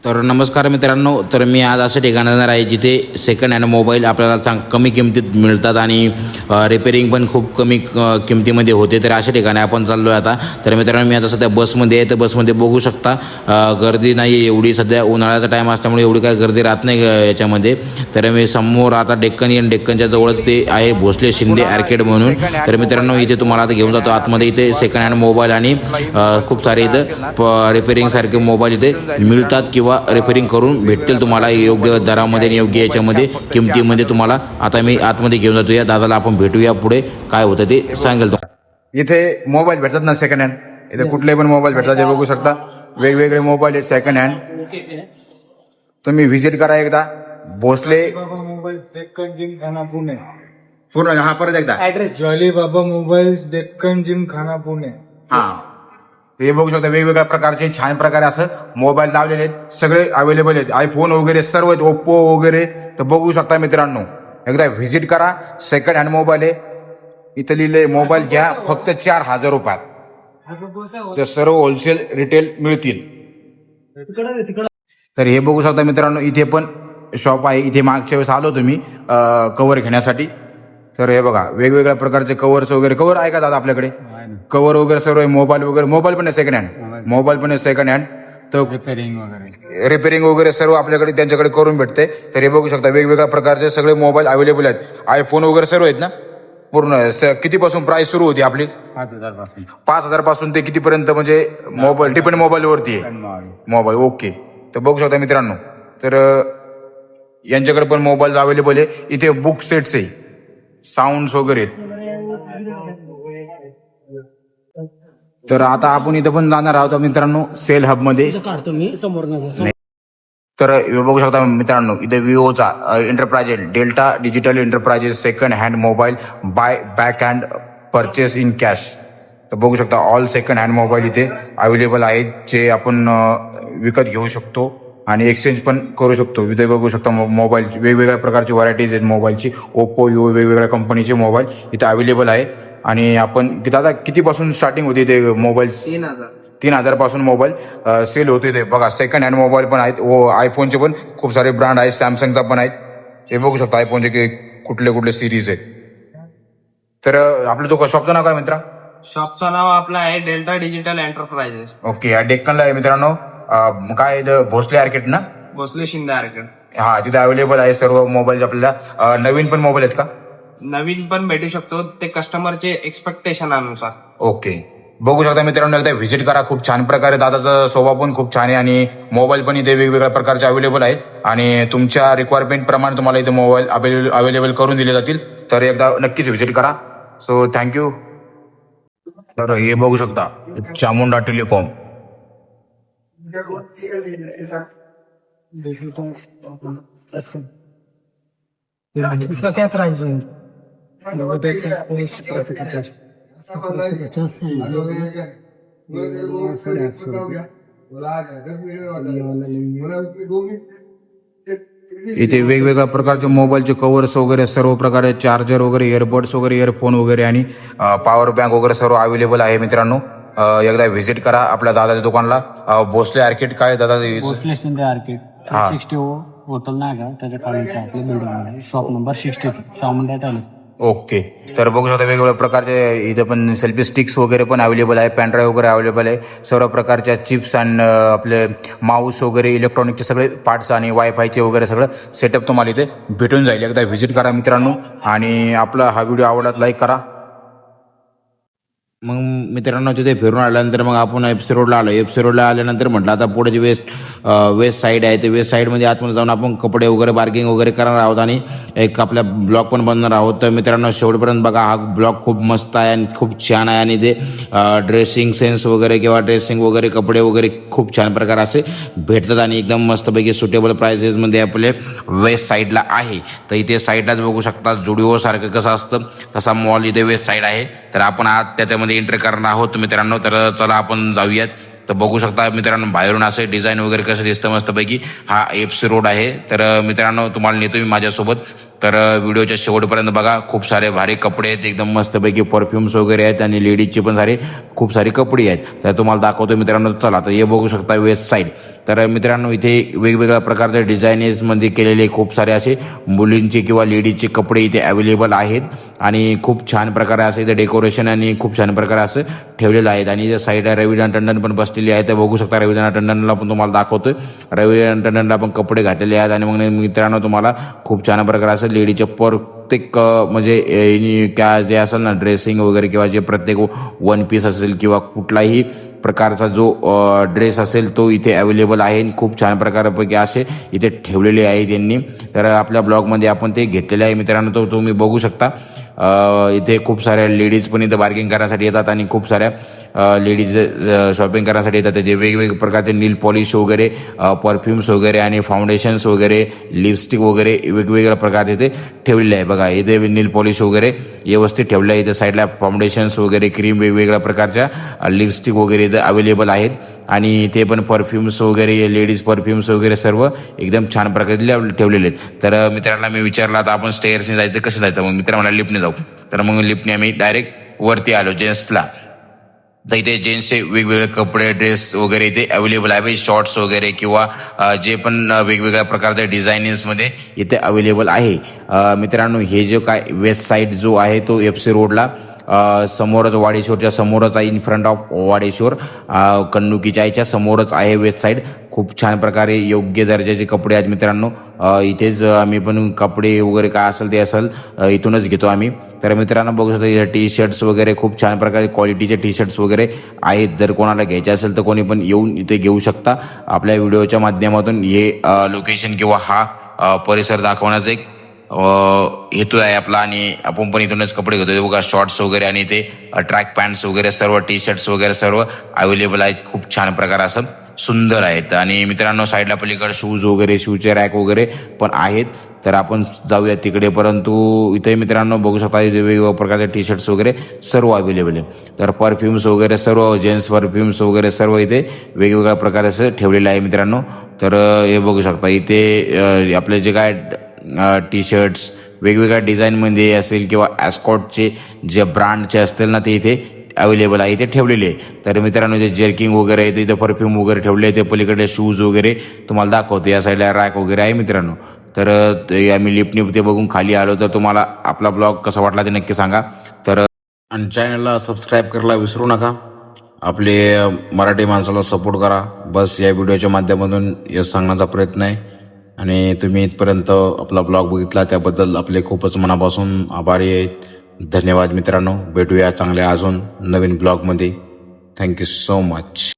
तर नमस्कार मित्रांनो, तर मी आज अशा ठिकाणी जाणार आहे जिथे सेकंड हँड मोबाईल आपल्याला कमी किमतीत मिळतात आणि रिपेरिंग पण खूप कमी किमतीमध्ये होते. तर अशा ठिकाणी आपण चाललो आहे आता. तर मित्रांनो, मी आता सध्या बसमध्ये आहे. तर बसमध्ये बघू शकता गर्दी नाही आहे एवढी. सध्या उन्हाळ्याचा टाईम असल्यामुळे एवढी काही गर्दी राहत नाही याच्यामध्ये. तर मी समोर आता डेक्कनच्या जवळच ते आहे भोसले शिंदे आर्केड म्हणून. तर मित्रांनो, इथे तुम्हाला आता घेऊन जातो आतमध्ये. इथे सेकंड हँड मोबाईल आणि खूप सारे इथं रिपेरिंग सारखे मोबाईल इथे मिळतात किंवा रिपेरिंग करून भेटतील तुम्हाला योग्य दरामध्ये आणि योग्य याच्यामध्ये किमतीमध्ये तुम्हाला. आता मी आतमध्ये घेऊन जातो. या दादाला आपण भेटूया, पुढे काय होतं ते सांगेल तो. इथे मोबाईल भेटतात ना सेकंड हँड. इथे कुठले पण मोबाईल भेटतात. हे बघू शकता वेगवेगळे मोबाईल आहेत सेकंड हँड. तुम्ही व्हिजिट करा एकदा भोसले मोबाईल डेक्कन जिमखाना पुणे. पूर्ण. हा परत एकदा ऍड्रेस जॉली बाबा मोबाईल डेक्कन जिमखाना पुणे. हा, हे बघू शकता वेगवेगळ्या प्रकारचे छान प्रकारे असं मोबाईल लावलेले आहेत. सगळे अवेलेबल आहेत. आयफोन वगैरे सर्व आहेत, ओप्पो वगैरे. तर बघू शकता मित्रांनो, एकदा व्हिजिट करा. सेकंड हँड मोबाईल आहे. इथं लिहिले मोबाईल घ्या फक्त 4,000 रुपयात. तर सर्व होलसेल रिटेल मिळतील. तर हे बघू शकता मित्रांनो, इथे पण शॉप आहे. इथे मागच्या वेळेस आलो तुम्ही कवर घेण्यासाठी. तर हे बघा वेगवेगळ्या प्रकारचे कवर्स वगैरे. कवर आहे का दादा आपल्याकडे? कवर वगैरे सर्व आहे. मोबाईल वगैरे, मोबाईल पण आहे सेकंड हँड. मोबाईल पण आहे सेकंड हँड. तर रिपेरिंग वगैरे सर्व आपल्याकडे त्यांच्याकडे करून भेटते. तर हे बघू शकता वेगवेगळ्या प्रकारचे सगळे मोबाईल अवेलेबल आहेत. आयफोन वगैरे सर्व आहेत ना. पूर्ण कितीपासून प्राइस सुरू होती आपली? 5,000 पासून ते कितीपर्यंत म्हणजे मोबाईल डिपेंड मोबाईलवरती आहे मोबाईल. ओके. तर बघू शकता मित्रांनो, तर यांच्याकडे पण मोबाईल अवेलेबल आहे. इथे बुक सेट्स आहे, साऊंड्स वगैरे. तर आता आपण इथं पण जाणार आहोत मित्रांनो सेल हब मध्ये. तर हे बघू शकता मित्रांनो, इथे विवोचा enterprises delta digital enterprises second hand mobile buy back hand purchase in cash. तर बघू शकता ऑल सेकंड हँड मोबाईल इथे अवेलेबल आहेत जे आपण विकत घेऊ शकतो आणि एक्सचेंज पण करू शकतो. इथे बघू शकता मोबाईल वेगवेगळ्या प्रकारची व्हरायटीज आहेत मोबाईलची. ओप्पो विवो वेगवेगळ्या कंपनीचे मोबाईल इथे अवेलेबल आहे. आणि आपण दादा कितीपासून स्टार्टिंग होते ते मोबाईल? 3,000 पासून मोबाईल सेल होते. ते बघा सेकंड हँड मोबाईल पण आहेत. आयफोनचे पण खूप सारे ब्रँड आहेत. सॅमसंगचा पण आहेत. हे बघू शकता आयफोनचे कुठले कुठले सिरीज आहेत. तर आपलं तो शॉपचं नाव काय मित्रा? शॉपचं नाव आपलं आहे डेल्टा डिजिटल एंटरप्राइजेस. ओके. या डेक्कनला आहे मित्रांनो. काय भोसले आर्केट ना? भोसले शिंदे आर्केड. हा, तिथे अवेलेबल आहे सर्व मोबाईल. आपल्याला नवीन पण मोबाईल आहेत का? नवीन पण भेटू शकतो, ते कस्टमरचे एक्सपेक्टेशन अनुसार. ओके. बघू शकता मित्रांनो, एकदा व्हिजिट करा. खूप छान प्रकारे दादाचा स्वभाव पण खूप छान आहे आणि मोबाईल पण इथे वेगवेगळ्या प्रकारचे अवेलेबल आहेत आणि तुमच्या रिक्वायरमेंट प्रमाणे तुम्हाला इथे मोबाईल अवेलेबल करून दिले जातील. तर एकदा नक्कीच व्हिजिट करा. So thank you. तर हे बघू शकता चामुंडा टेलिकॉम. इसका क्या प्राइस है? इथे वेगवेगळ्या प्रकारचे मोबाईलचे कव्हर्स वगैरे सर्व प्रकारे, चार्जर वगैरे, इयरबड्स वगैरे, इयरफोन वगैरे आणि पॉवर बँक वगैरे सर्व अवेलेबल आहे मित्रांनो. एकदा व्हिजिट करा आपल्या दादाच्या दुकानला. भोसले आर्केड. काय दादा? भोसले शिंदे आर्केड 360 होटल नाही का त्याच्या खालीच आपल्या बिल्डिंग शॉप नंबर 62 चामुंडा तालुका. ओके. तर बघू शकता वेगवेगळ्या प्रकारचे इथे पण सेल्फी स्टिक्स वगैरे पण अवेलेबल आहे. पॅनड्राईव्ह वगैरे अवेलेबल आहे. सर्व प्रकारच्या चिप्स आणि आपले माऊस वगैरे, इलेक्ट्रॉनिकचे सगळे पार्ट्स आणि वायफायचे वगैरे सगळं सेटअप तुम्हाला इथे भेटून जाईल. एकदा व्हिजिट करा मित्रांनो आणि आपला हा व्हिडिओ आवडला लाईक करा. मग मित्रांनो, तिथे फिरून आल्यानंतर मग आपण एफसी रोडला आलो. एफसी रोडला आल्यानंतर म्हटलं आता पुढे जी वेस्ट साईड आहे ते वेस्ट साईडमध्ये आतमध्ये जाऊन आपण कपडे वगैरे बार्गिंग वगैरे करणार आहोत आणि एक आपल्या ब्लॉग पण बनणार आहोत. तर मित्रांनो, शेवटपर्यंत बघा. हा ब्लॉग खूप मस्त आहे आणि खूप छान आहे आणि ते ड्रेसिंग सेन्स वगैरे किंवा ड्रेसिंग वगैरे कपडे वगैरे खूप छान प्रकार असे भेटतात आणि एकदम मस्तपैकी सुटेबल प्राइसेसमध्ये आपले वेस्ट साईडला आहे. तर इथे साईडलाच बघू शकता जुडिओ सारखं कसं असतं तसा मॉल इथे वेस्ट साईड आहे. तर आपण आज त्याच्यामध्ये एंट्री करणार आहोत मित्रांनो. तर चला आपण जाऊयात. तर बघू शकता मित्रांनो, बाहेरून असे डिझाईन वगैरे कसं दिसतं मस्तपैकी. हा एफसी रोड आहे. तर मित्रांनो, तुम्हाला नेतो मी माझ्यासोबत. तर व्हिडिओच्या शेवटपर्यंत बघा. खूप सारे भारी कपडे आहेत, एकदम मस्तपैकी परफ्युम्स वगैरे आहेत आणि लेडीजचे पण खूप सारे कपडे आहेत. तर तुम्हाला दाखवतो मित्रांनो. चला, तर हे बघू शकता वेस्ट साईड. तर मित्रांनो इथे वेगवेगळ्या प्रकारचे डिझायनेसमध्ये केलेले खूप सारे असे मुलींचे किंवा लेडीजचे कपडे इथे अवेलेबल आहेत आणि खूप छान प्रकारे असं इथे डेकोरेशन आणि खूप छान प्रकारे असं ठेवलेलं आहे. आणि इथे साईडला रविना टंडन पण बसलेली आहे. तर बघू शकता रविना टंडनला पण तुम्हाला दाखवतोय. रविना टंडनला पण कपडे घातलेले आहेत. आणि मग मित्रांनो तुम्हाला खूप छान प्रकारे असं लेडीचे प्रत्येक म्हणजे क्या जे असेल ना ड्रेसिंग वगैरे किंवा जे प्रत्येक वन पीस असेल किंवा कुठलाही प्रकारचा जो ड्रेस असेल तो इथे अवेलेबल आहे. खूप छान प्रकारापैकी असे इथे ठेवलेले आहेत त्यांनी. तर आपल्या ब्लॉगमध्ये आपण ते घेतलेले आहे मित्रांनो. तो तुम्ही बघू शकता. इथे खूप साऱ्या लेडीज पण इथे बार्गेनिंग करण्यासाठी येतात आणि खूप साऱ्या लेडीज शॉपिंग करण्यासाठी येतात. त्याचे वेगवेगळे प्रकारचे नील पॉलिश वगैरे, परफ्युम्स वगैरे आणि फाउंडेशन्स वगैरे, लिपस्टिक वगैरे वेगवेगळ्या प्रकारचे इथे ठेवलेले आहे. बघा इथे नील पॉलिश वगैरे व्यवस्थित ठेवले आहे. इथे साईडला फाउंडेशन्स वगैरे, क्रीम, वेगवेगळ्या प्रकारच्या लिपस्टिक वगैरे इथे अवेलेबल आहेत. आणि ते पण परफ्युम्स वगैरे, लेडीज परफ्युम्स वगैरे सर्व एकदम छान प्रकारे ठेवलेले आहेत. तर मित्रांना मी विचारलं आता आपण स्टेअर्सने जायचं कसं जायचं. मग मित्र मला लिफ्टने जाऊ. तर मग लिफ्टने आम्ही डायरेक्ट वरती आलो जेंट्सला. तर इथे जेंट्सचे वेगवेगळे कपडे, ड्रेस वगैरे इथे अवेलेबल आहे. शॉर्ट्स वगैरे किंवा जे पण वेगवेगळ्या प्रकारच्या डिझायनिंग्समध्ये इथे अवेलेबल आहे. मित्रांनो हे जो काय वेस्ट साईड जो आहे तो FC रोडला समोरच वाडेश्वरच्या समोरच आहे. इन फ्रंट ऑफ वाडेश्वर कन्नुकीच्या आईच्या समोरच आहे वेस्ट साईड. खूप छान प्रकारे योग्य दर्जाचे कपडे आहेत मित्रांनो. इथेच आम्ही पण कपडे वगैरे काय असेल ते असेल इथूनच घेतो आम्ही. तर मित्रांनो बघू शकता टी शर्ट्स वगैरे खूप छान प्रकारे क्वालिटीचे टी शर्ट्स वगैरे आहेत. जर कोणाला घ्यायचे असेल तर कोणी पण येऊन इथे घेऊ शकता. आपल्या व्हिडिओच्या माध्यमातून हे लोकेशन किंवा हा परिसर दाखवण्याचा एक हेतू आहे आपला. आणि आपण पण इथूनच कपडे घेतो. बघा शॉर्ट्स वगैरे आणि ते ट्रॅक पॅन्ट्स वगैरे सर्व टी शर्ट्स वगैरे सर्व अवेलेबल आहेत. खूप छान प्रकार असं सुंदर आहेत. आणि मित्रांनो साईडला पलीकडे शूज वगैरे, शूजचे रॅक वगैरे पण आहेत. तर आपण जाऊया तिकडे. परंतु इथे मित्रांनो बघू शकता वेगवेगळ्या प्रकारचे टी शर्ट्स वगैरे सर्व अवेलेबल आहे. तर परफ्युम्स वगैरे सर्व जेंट्स परफ्युम्स वगैरे सर्व इथे वेगवेगळ्या प्रकारे ठेवलेलं आहे मित्रांनो. तर हे बघू शकता इथे आपले जे काय टी शर्ट्स वेगवेगळ्या डिझाईनमध्ये असेल किंवा ॲस्कॉटचे जे ब्रँडचे असतील ना ते इथे अवेलेबल आहे, इथे ठेवलेले आहे. तर मित्रांनो इथे जर्किंग वगैरे आहे, इथे परफ्यूम वगैरे ठेवले आहे. ते पलीकडे शूज वगैरे तुम्हाला दाखवतो. या साईडला रॅक वगैरे आहे मित्रांनो. तर आम्ही लिफ्टने ते बघून खाली आलो. तर तुम्हाला आपला ब्लॉग कसा वाटला ते नक्की सांगा. तर आणि चॅनलला सबस्क्राईब करायला विसरू नका. आपले मराठी माणसाला सपोर्ट करा. बस या व्हिडिओच्या माध्यमातून हे सांगण्याचा प्रयत्न आहे. आणि तुम्ही इथपर्यंत आपला ब्लॉग बघितला त्याबद्दल आपले खूपच मनापासून आभारी आहेत. धन्यवाद मित्रांनो. भेटूया चांगल्या अजून नवीन ब्लॉगमध्ये. Thank you so much.